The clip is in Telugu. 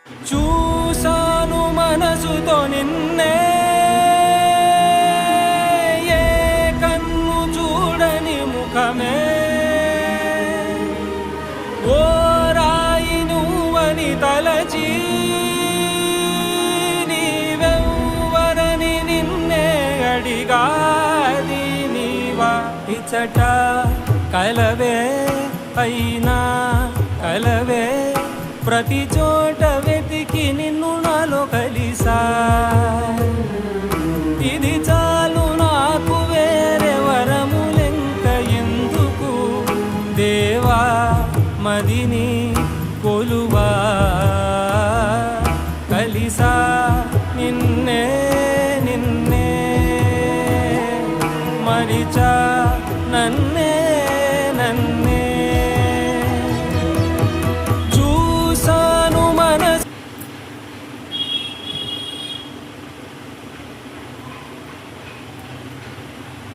చూసాను మనసుతో నిన్నే, ఏ కన్ను చూడని ముఖమే, ఓ రాయి నువ్వని తలచి నీవెవ్వరని నిన్నే అడిగాది నీవా ఇచ్చట కలవే అయినా కలవే ప్రతి చోట